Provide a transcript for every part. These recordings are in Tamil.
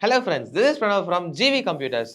Hello friends, this is Pranav from GV Computers.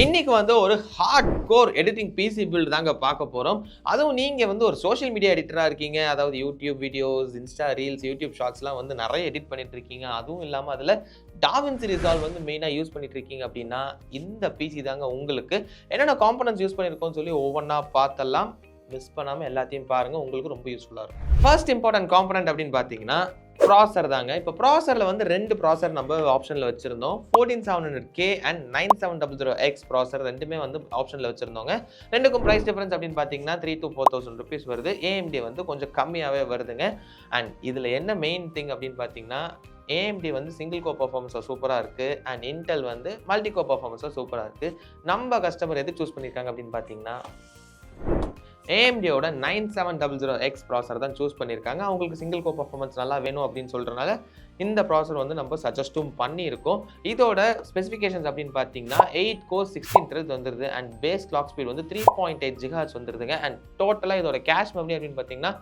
இன்னைக்கு ஒரு hard core editing PC build தாங்க பார்க்க போறோம். அதுவும் நீங்க ஒரு சோஷியல் மீடியா எடிட்டரா இருக்கீங்க. அதாவது YouTube videos, Insta reels, YouTube ஷார்ட்ஸ்லாம் நிறைய எடிட் பண்ணிட்டு இருக்கீங்க. அதுவும் இல்லாம அதுல DaVinci ரிசால்வ் மெயினா யூஸ் பண்ணிட்டு இருக்கீங்க அப்படின்னா இந்த பிசி தாங்க உங்களுக்கு. என்னென்ன காம்போனன்ட்ஸ் யூஸ் பண்ணிருக்கோம்னு சொல்லி ஒவ்வொன்றா பார்த்தலாம். மிஸ் பண்ணாம எல்லாத்தையும் பாருங்க, உங்களுக்கு ரொம்ப யூஸ்ஃபுல்லா இருக்கும். ஃபர்ஸ்ட் இம்பார்ட்டன்ட் காம்போனன்ட் அப்படின்னு பார்த்தீங்கன்னா ப்ராசர் தாங்க. இப்போ ப்ராசரில் ரெண்டு ப்ராசர் நம்ம ஆப்ஷனில் வச்சுருந்தோம். 14700K அண்ட் 9700X ப்ராசர் ரெண்டுமே ஆப்ஷனில் வச்சுருந்தோங்க. ரெண்டுக்கும் ப்ரைஸ் டிஃபரன்ஸ் அப்படின்னு பார்த்தீங்கன்னா 3,000 to 4,000 ருபீஸ் வருது. AMD கொஞ்சம் கம்மியாகவே வருதுங்க. அண்ட் இதில் என்ன மெயின் திங் அப்படின்னு பார்த்தீங்கன்னா AMD சிங்கிள் கோ பர்ஃபார்மன்ஸாக சூப்பராக இருக்குது அண்ட் இன்டெல் மல்டி கோ பர்ஃபார்மன்ஸாக சூப்பராக இருக்குது. நம்ம கஸ்டமர் எது சூஸ் பண்ணியிருக்காங்க அப்படின்னு பார்த்தீங்கன்னா AMDயோட 9700X ப்ராசர் தான் சூஸ் பண்ணியிருக்காங்க. அவங்களுக்கு சிங்கிள் கோ பர்ஃபார்மன்ஸ் நல்லா வேணும் அப்படின்னு சொல்கிறனால இந்த ப்ராசர் நம்ம சஜஸ்ட்டும் பண்ணியிருக்கோம். இதோட ஸ்பெசிஃபிகேஷன்ஸ் அப்படின்னு பார்த்தீங்கன்னா 8 கோர் 16 த்ரெட்ஸ் வந்துருது and base clock speed 3.8 GHz வந்துருதுங்க. அண்ட் டோட்டலாக இதோட கேஷ் மெமரி அப்படின்னு பார்த்தீங்கன்னா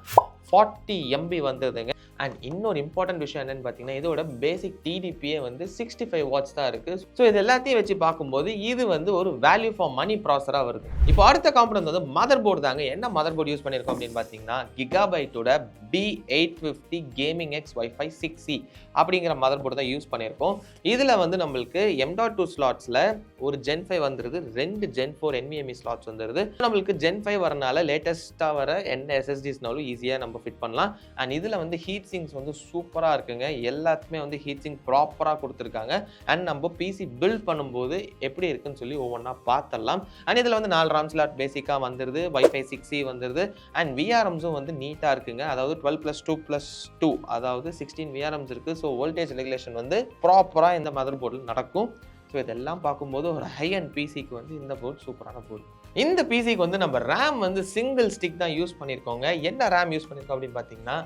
40 MB வந்துருதுங்க. அண்ட் இன்னொரு இம்பார்ட்டன்ட் விஷயம் என்னன்னு பார்த்தீங்கன்னா இதோட பேசிக் டிடிபியே 65 வாட்ஸ் தான் இருக்குது. ஸோ இது எல்லாத்தையும் வச்சு பார்க்கும்போது இது ஒரு வேல்யூ ஃபார் மணி ப்ராசராக வருது. இப்போ அடுத்த காம்பனன்ட் மதர் போர்டு தாங்க. என்ன மதர் போர்டு யூஸ் பண்ணியிருக்கோம் அப்படின்னு பார்த்தீங்கன்னா கிகாபைட்டோட B850 gaming X wifi 6E அப்படிங்கிற மதர் போர்டு தான் யூஸ் பண்ணியிருக்கோம். இதில் நம்மளுக்கு M.2 ஸ்லாட்ஸில் ஒரு Gen 5 வந்துருது, 2 Gen 4 NVMe ஸ்லாட்ஸ் வந்துருது. நம்மளுக்கு Gen 5 வரனால லேட்டஸ்ட்டாக வர என்ன SSDஸ்னாலும் ஈஸியாக நம்ம ஃபிட் பண்ணலாம். அண்ட் இதில் ஹீட் சிங்ஸ் சூப்பராக இருக்குங்க. எல்லாத்துக்குமே ஹீட் சிங்க் ப்ராப்பராக கொடுத்துருக்காங்க. அண்ட் நம்ம பிசி பில்ட் பண்ணும்போது எப்படி இருக்குன்னு சொல்லி ஒவ்வொன்றா பார்த்தலாம். அண்ட் இதில் 4 RAM ஸ்லாட் பேசிக்காக வந்துருது, வைஃபை 6E வந்துருது. அண்ட் VRMஸும் நீட்டாக இருக்குங்க. அதாவது 12+2+2 அதாவது 16 VRMs இருக்குது. ஸோ வோல்டேஜ் ரெகுலேஷன் ப்ராப்பராக இந்த மதர் போர்டில் நடக்கும். ஸோ இதெல்லாம் பார்க்கும்போது ஒரு ஹை அண்ட் பிசிக்கு இந்த போர்டு சூப்பரான போர்டு. இந்த பிசிக்கு நம்ம ரேம் சிங்கிள் ஸ்டிக் தான் யூஸ் பண்ணியிருக்கோங்க. என்ன ரேம் யூஸ் பண்ணியிருக்கோம் அப்படின்னு பார்த்தீங்கன்னா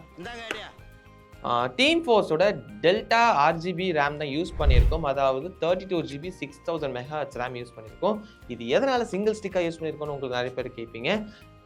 டீம் ஃபோர்ஸோட டெல்டா RGB ரேம் தான் யூஸ் பண்ணியிருக்கோம். அதாவது 32GB 6000 MHz ரேம் யூஸ் பண்ணியிருக்கோம். இது எதனால சிங்கிள் ஸ்டிக்காக யூஸ் பண்ணியிருக்கோம்னு உங்களுக்கு நிறைய பேர் கேட்பீங்க.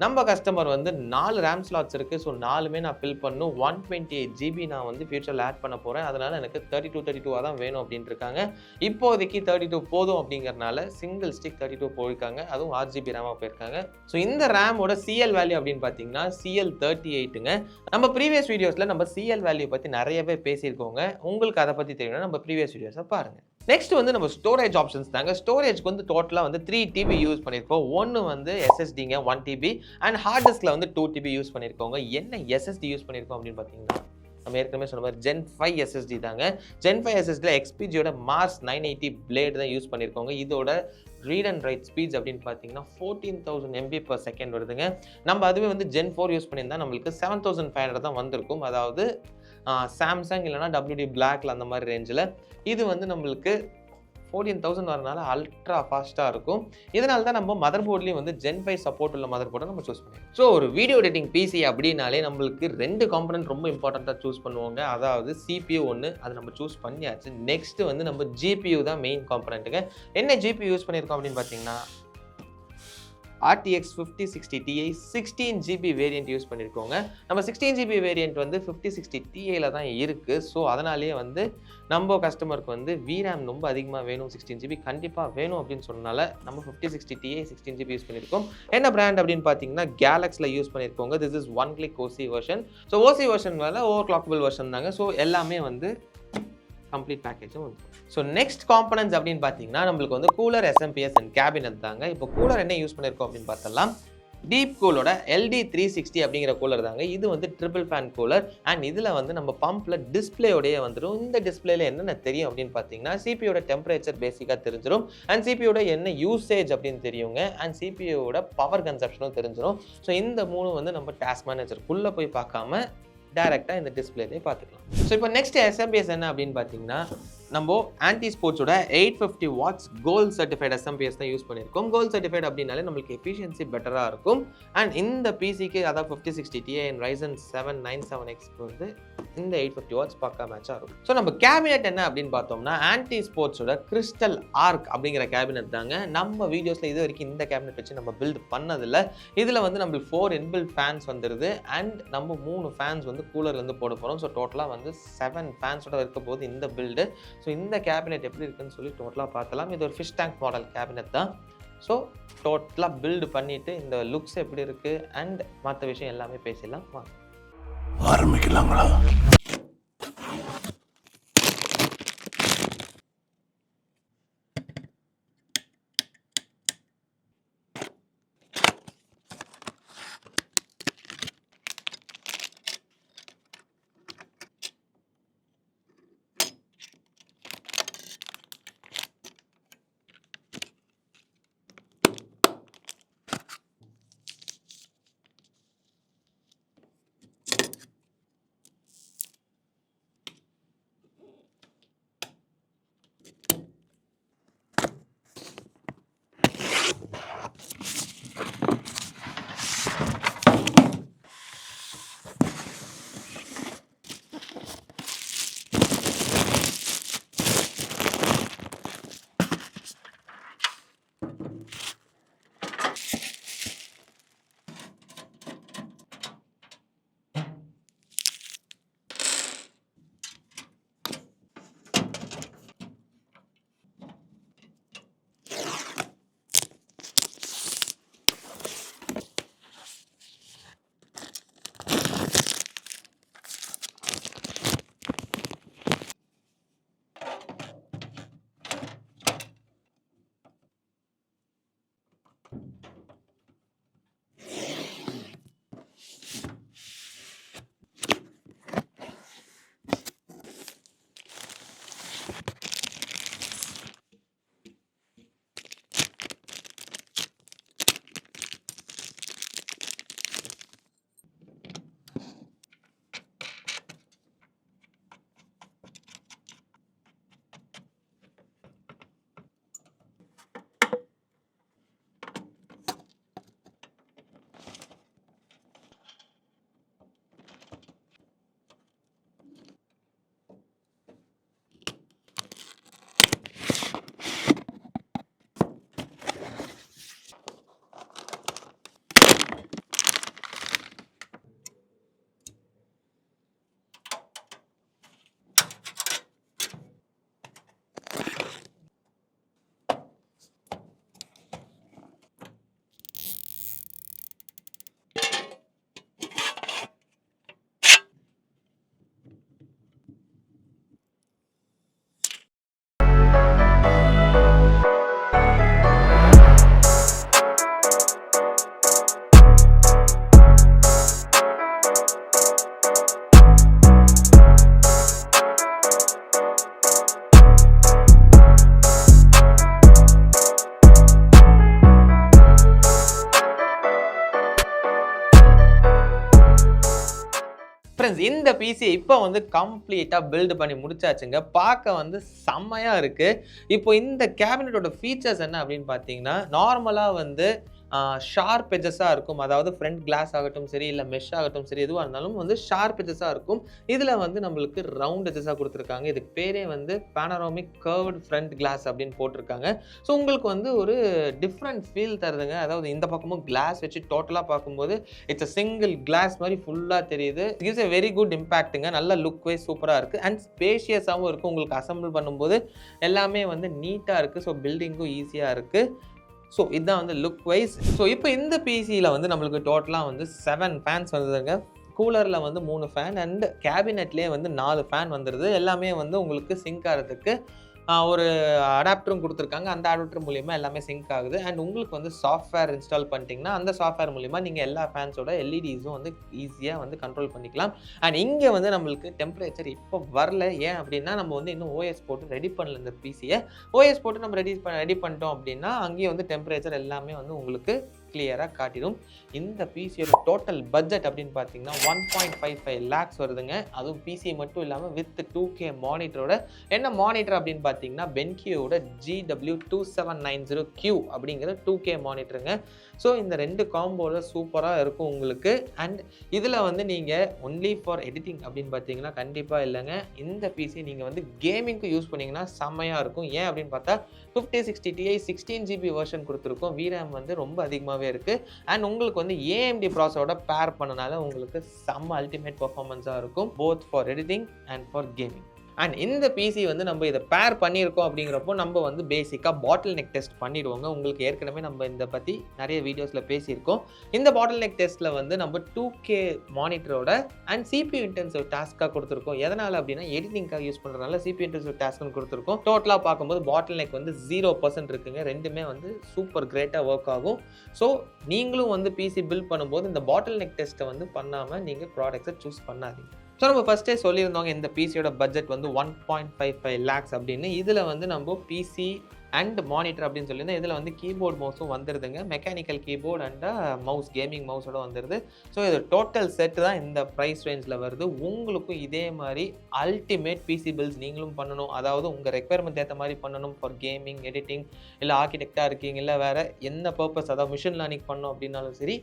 நம்ம கஸ்டமர் 4 ரேம் ஸ்லாட்ஸ் இருக்குது. ஸோ 4மே நான் ஃபில் பண்ணும். 128GB நான் ஃபியூச்சரில் ஆட் பண்ண போகிறேன். அதனால் எனக்கு 32 தான் வேணும் அப்படின்ட்டு இருக்காங்க. இப்போதைக்கு 32 போதும் அப்படிங்கிறனால சிங்கிள் ஸ்டிக் 32 போயிருக்காங்க. அதுவும் RGB ரேமாக போயிருக்காங்க. ஸோ இந்த ரேமோட CL வேல்யூ அப்படின்னு பார்த்தீங்கன்னா CL38ங்க. நம்ம ப்ரீவியஸ் வீடியோஸில் நம்ம CL வேல்யூ பற்றி நிறையவே பேசியிருக்கோங்க. உங்களுக்கு அதை பற்றி தெரியும்னா நம்ம ப்ரீவியஸ் வீடியோஸை பாருங்கள். நெக்ஸ்ட் நம்ம ஸ்டோரேஜ் ஆப்ஷன்ஸ் தாங்க. ஸ்டோரேஜ்க்கு டோட்டலாக 3TB யூஸ் பண்ணியிருக்கோம். ஒன்று SSDங்க 1TB அண்ட் ஹார்ட் டிஸ்கில் 2TB யூஸ் பண்ணியிருக்கோங்க. என்ன SSD யூஸ் பண்ணியிருக்கோம் அப்படின்னு பார்த்தீங்கன்னா நம்ம ஏற்கனவே சொன்ன மாதிரி Gen 5 SSD தாங்க. Gen 5 SSDயில் XPGயோட Mars 980 பிளேட் தான் யூஸ் பண்ணியிருக்கோங்க. இதோட ரீட் அண்ட் ரைட் ஸ்பீட்ஸ் அப்படின்னு பார்த்தீங்கன்னா 14,000 MB/s வருதுங்க. நம்ம அதுவே Gen 4 யூஸ் பண்ணியிருந்தா நம்மளுக்கு 7,500 தான் வந்திருக்கும். அதாவது சாம்சங் இல்லைனா WD பிளாக்ல அந்த மாதிரி ரேஞ்சில். இது நம்மளுக்கு 14,000 வரனால அல்ட்ரா ஃபாஸ்ட்டாக இருக்கும். இதனால தான் நம்ம மதர் போர்ட்லேயும் Gen 5 சப்போர்ட் உள்ள மதர் போர்டை நம்ம சூஸ் பண்ணுவோம். ஸோ ஒரு வீடியோ எடிட்டிங் பிசி அப்படின்னாலே நம்மளுக்கு 2 காம்பனன்ட் ரொம்ப இம்பார்ட்டண்ட்டாக சூஸ் பண்ணுவாங்க. அதாவது CPU ஒன்று, அது நம்ம சூஸ் பண்ணியாச்சு. நெக்ஸ்ட்டு நம்ம GPU தான் மெயின் காம்பனண்ட்டுங்க. என்ன GPU யூஸ் பண்ணியிருக்கோம் அப்படின்னு பார்த்தீங்கன்னா RTX 5060 Ti 16GB variant use பண்ணியிருக்கோங்க. நம்ம 16GB வேரியண்ட் 5060 Tiயில் தான் இருக்குது. ஸோ அதனாலேயே நம்ம கஸ்டமருக்கு VRAM ரொம்ப அதிகமாக வேணும், 16GB கண்டிப்பாக வேணும் அப்படின்னு சொன்னனால நம்ம 5060 Ti 16GB யூஸ் பண்ணியிருக்கோம். என்ன பிராண்ட் அப்படின்னு பார்த்தீங்கன்னா கேலக்ஸில் யூஸ் பண்ணியிருக்கோங்க. This is 1 click OC version. So OC version over clockable version தாங்க. ஸோ எல்லாமே கம்ப்ளீட் பேக்கேஜும் ஸோ நெக்ஸ்ட் காம்பனன்ட்ஸ் அப்படின்னு பார்த்தீங்கன்னா நம்மளுக்கு கூலர் SMPS அண்ட் கேபினட் தாங்க. இப்போ கூலர் என்ன யூஸ் பண்ணியிருக்கோம் அப்படின்னு பார்த்தலாம். டீப் கூலோட LD360 அப்படிங்கிற கூலர் தாங்க. இது ட்ரிபிள் ஃபேன் கூலர் அண்ட் இதில் நம்ம பம்பில் டிஸ்பிளேயோடய வந்துடும். இந்த டிஸ்பிளேல என்னென்ன தெரியும் அப்படின்னு பார்த்தீங்கன்னா CPUயோட டெம்பரேச்சர் பேசிக்காக தெரிஞ்சிடும் அண்ட் CPUயோட என்ன யூசேஜ் அப்படின்னு தெரியுங்க. அண்ட் CPUயோட பவர் கன்சப்ஷனும் தெரிஞ்சிடும். ஸோ இந்த 3 நம்ம டாஸ்க் மேனேஜருக்குள்ளே போய் பார்க்காம டேரெக்டாக இந்த டிஸ்பிளேலே பார்த்துக்கலாம். ஸோ இப்போ நெக்ஸ்ட் SMPS என்ன அப்படின்னு பார்த்தீங்கன்னா நம்ம ஆன்டி ஸ்போர்ட்ஸோட 850 வாட்ஸ் கோல்ட் சர்டிஃபைட் SMPS தான் யூஸ் பண்ணியிருக்கோம். கோல்ட் சர்டிஃபைட் அப்படின்னாலே நம்மளுக்கு எஃபிஷியன்சி பெட்டராக இருக்கும். அண்ட் இந்த பிசிக்கு அதாவது 5060 Ti அண்ட் Ryzen 7 97Xக்கு இந்த 850 வாட்ஸ் பக்கா மேட்சாக இருக்கும். ஸோ நம்ம கேபினெட் என்ன அப்படின்னு பார்த்தோம்னா ஆன்டி ஸ்போர்ட்ஸோட கிறிஸ்டல் ஆர்க் அப்படிங்கிற கேபினெட் தாங்க. நம்ம வீடியோஸில் இது வரைக்கும் இந்த கேபினெட் வச்சு நம்ம பில்ட் பண்ணதில்லை. இதில் வந்து நம்மளுக்கு 4 இன்பில்ட் ஃபேன்ஸ் வந்துடுது அண்ட் நம்ம 3 ஃபேன்ஸ் வந்து கூலர்லேருந்து போட போகிறோம். ஸோ டோட்டலாக வந்து 7 ஃபேன்ஸோட இருக்க போது இந்த பில்டு. ஸோ இந்த கேபினெட் எப்படி இருக்குன்னு சொல்லி டோட்டலாக பார்த்தலாம். இது ஒரு ஃபிஷ் டேங்க் மாடல் கேபினெட் தான். ஸோ டோட்டலாக பில்டு பண்ணிவிட்டு இந்த லுக்ஸ் எப்படி இருக்குது அண்ட் மற்ற விஷயம் எல்லாமே பேசிடலாம் வாங்க. ஆரம்பிக்கலாங்களா? ஃப்ரெண்ட்ஸ் இந்த பிசி இப்போ வந்து கம்ப்ளீட்டாக பில்டு பண்ணி முடிச்சாச்சுங்க. பார்க்க வந்து செம்மையாக இருக்குது. இப்போ இந்த கேபினெட்டோட ஃபீச்சர்ஸ் என்ன அப்படின்னு பார்த்தீங்கன்னா நார்மலாக வந்து ஷார்ப் எஜஸாக இருக்கும். அதாவது ஃப்ரண்ட் கிளாஸ் ஆகட்டும் சரி இல்லை மெஷ் ஆகட்டும் சரி எதுவாக இருந்தாலும் வந்து ஷார்ப் எஜஸாக இருக்கும். இதில் வந்து நம்மளுக்கு ரவுண்ட் எஜஸாக கொடுத்துருக்காங்க. இதுக்கு பேரே வந்து பேனரோமிக் கர்வ்டு ஃப்ரண்ட் கிளாஸ் அப்படின்னு போட்டிருக்காங்க. ஸோ உங்களுக்கு வந்து ஒரு டிஃப்ரெண்ட் ஃபீல் தருதுங்க. அதாவது இந்த பக்கமும் கிளாஸ் வச்சு டோட்டலாக பார்க்கும்போது இட்ஸ் அ சிங்கிள் கிளாஸ் மாதிரி ஃபுல்லாக தெரியுது. இட்ஸ் எ வெரி குட் இம்பாக்ட்டுங்க. நல்ல லுக் வைஸ் சூப்பராக இருக்குது அண்ட் ஸ்பேஷியஸாகவும் இருக்குது. உங்களுக்கு அசம்பிள் பண்ணும்போது எல்லாமே வந்து நீட்டாக இருக்குது. ஸோ பில்டிங்கும் ஈஸியாக இருக்குது. ஸோ இதுதான் வந்து லுக் வைஸ். ஸோ இப்போ இந்த பிசியில் வந்து நம்மளுக்கு டோட்டலாக வந்து 7 ஃபேன்ஸ் வந்ததுங்க. கூலரில் வந்து 3 ஃபேன் அண்ட் கேபினெட்லேயே வந்து 4 ஃபேன் வந்துடுது. எல்லாமே வந்து உங்களுக்கு சிங்க் ஆகிறதுக்கு ஒரு அடாப்டரும் கொடுத்துருக்காங்க. அந்த அடாப்டர் மூலிமா எல்லாமே சிங்க் ஆகுது. அண்ட் உங்களுக்கு வந்து சாஃப்ட்வேர் இன்ஸ்டால் பண்ணிட்டீங்கன்னா அந்த சாஃப்ட்வேர் மூலிமா நீங்கள் எல்லா ஃபேன்ஸோட எல்இடிஸும் வந்து ஈஸியாக வந்து கண்ட்ரோல் பண்ணிக்கலாம். அண்ட் இங்கே வந்து நம்மளுக்கு டெம்பரேச்சர் இப்போ வரல. ஏன் அப்படின்னா நம்ம வந்து இன்னும் ஓஎஸ் போட்டு ரெடி பண்ணல. இந்த பிசியை ஓஎஸ் போட்டு நம்ம ரெடி பண்ணிட்டோம் அப்படின்னா அங்கேயே வந்து டெம்பரேச்சர் எல்லாமே வந்து உங்களுக்கு கிளியராக காட்டிடும். இந்த பிசியோட டோட்டல் பட்ஜெட் அப்படின்னு பார்த்தீங்கன்னா 1.55 lakhs வருதுங்க. அதுவும் பிசி மட்டும் இல்லாமல் வித் 2K மானிட்டரோட. என்ன மானிட்டர் அப்படின்னு பார்த்தீங்கன்னா பென்கியோட GW2790Q அப்படிங்கிற 2K மானிட்டருங்க. ஸோ இந்த 2 காம்போவில் சூப்பராக இருக்கும் உங்களுக்கு. அண்ட் இதில் வந்து நீங்கள் ஒன்லி ஃபார் எடிட்டிங் அப்படின்னு பார்த்தீங்கன்னா கண்டிப்பாக இல்லைங்க. இந்த பிசி நீங்கள் வந்து கேமிங்க்கு யூஸ் பண்ணிங்கன்னா செம்மையாக இருக்கும். ஏன் அப்படின்னு பார்த்தா 5060 Ti 16GB வெர்ஷன் கொடுத்துருக்கோம். VRAM வந்து ரொம்ப அதிகமாகவே இருக்குது. அண்ட் உங்களுக்கு வந்து AMD ப்ராசரோட பேர் பண்ணனால உங்களுக்கு செம்ம அல்டிமேட் பர்ஃபார்மன்ஸாக இருக்கும், both for editing and for gaming. And இந்த பிசி வந்து நம்ம இதை பேர் பண்ணியிருக்கோம் அப்படிங்கிறப்போ நம்ம வந்து பேசிக்காக பாட்டில் நெக் டெஸ்ட் பண்ணிடுவோங்க. உங்களுக்கு ஏற்கனவே நம்ம இந்த பற்றி நிறைய வீடியோஸில் பேசியிருக்கோம். இந்த பாட்டில் நெக் டெஸ்ட்டில் வந்து நம்ம 2K மானிட்டரோட அண்ட் CPU இன்டென்சிவ் டாஸ்க்காக கொடுத்துருக்கோம். எதனால் அப்படின்னா எடிட்டிங்காக யூஸ் பண்ணுறதுனால CPU இன்டென்சிவ் டாஸ்க்னு கொடுத்துருக்கோம். டோட்டலாக பார்க்கும்போது பாட்டில் நெக் வந்து 0% இருக்குங்க. ரெண்டுமே வந்து சூப்பர் கிரேட்டாக ஒர்க் ஆகும். ஸோ நீங்களும் வந்து பிசி பில்ட் பண்ணும்போது இந்த பாட்டில் நெக் டெஸ்ட்டை வந்து பண்ணாமல் நீங்கள் ப்ராடக்ட்ஸை சூஸ் பண்ணாதீங்க. ஸோ நம்ம ஃபஸ்ட்டே சொல்லியிருந்தோங்க இந்த பிசியோட பட்ஜெட் வந்து 1.55 lakhs அப்படின்னு. இதில் வந்து நம்ம பிசி அண்ட் மானிட்டர் அப்படின்னு சொல்லியிருந்தோம். இதில் வந்து கீபோர்ட் மவுஸும் வந்துடுதுங்க, mechanical keyboard and mouse, gaming மவுஸோட வந்துடுது. ஸோ இது டோட்டல் செட்டு தான் இந்த ப்ரைஸ் ரேஞ்சில் வருது. உங்களுக்கும் இதே மாதிரி அல்டிமேட் பிசி பில்ஸ் நீங்களும் பண்ணணும், அதாவது உங்கள் ரெக்யர்மெண்ட் ஏற்ற மாதிரி பண்ணணும் ஃபார் கேமிங், எடிட்டிங், இல்லை ஆர்கிடெக்டாக இருக்கீங்க, இல்லை வேறு என்ன பர்பஸ், அதாவது மிஷின் லேர்னிங் பண்ணணும் அப்படின்னாலும் சரி,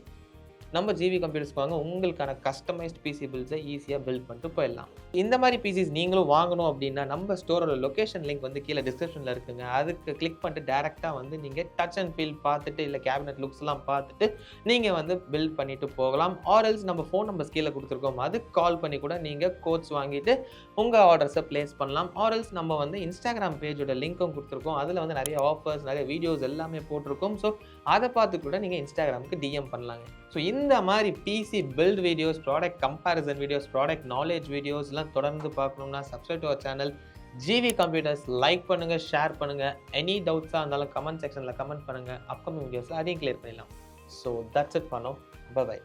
நம்ம ஜிவி கம்ப்யூட்டர்ஸ்க்கு வாங்க. உங்களுக்கான கஸ்டமைஸ்ட் பிசி பில்ஸை ஈஸியாக பில்ட் பண்ணிட்டு போயிடலாம். இந்த மாதிரி பிசிஸ் நீங்களும் வாங்கணும் அப்படின்னா நம்ம ஸ்டோரோட லொக்கேஷன் லிங்க் வந்து கீழே டிஸ்கிரிப்ஷனில் இருக்குங்க. அதுக்கு கிளிக் பண்ணிட்டு டேரெக்டாக வந்து நீங்கள் டச் அண்ட் ஃபீல் பார்த்துட்டு இல்லை கேபினட் லுக்ஸ்லாம் பார்த்துட்டு நீங்கள் வந்து பில்ட் பண்ணிட்டு போகலாம். ஆர்எல்ஸ் நம்ம ஃபோன் நம்பர்ஸ் கீழே கொடுத்துருக்கோம், அதுக்கு கால் பண்ணி கூட நீங்கள் கோட்ஸ் வாங்கிட்டு உங்கள் ஆர்டர்ஸை ப்ளேஸ் பண்ணலாம். ஆர்எல்ஸ் நம்ம வந்து இன்ஸ்டாகிராம் பேஜோட லிங்க்கும் கொடுத்துருக்கோம். அதில் வந்து நிறைய ஆஃபர்ஸ், நிறைய வீடியோஸ் எல்லாமே போட்டிருக்கோம். ஸோ அதை பார்த்து கூட நீங்கள் இன்ஸ்டாகிராமுக்கு டிஎம் பண்ணலாங்க. ஸோ இந்த மாதிரி PC build videos, product comparison videos, product knowledge வீடியோஸ்லாம் தொடர்ந்து பார்க்கணும்னா subscribe to our channel GV computers. Like பண்ணுங்கள், ஷேர் பண்ணுங்கள். எனி டவுட்ஸாக இருந்தாலும் கமெண்ட் செக்ஷனில் கமெண்ட் பண்ணுங்கள். அப்கமிங் வீடியோஸில் அதையும் கிளியர் பண்ணிடலாம். ஸோ தட்ஸ் இட் பண்ணோம். பை.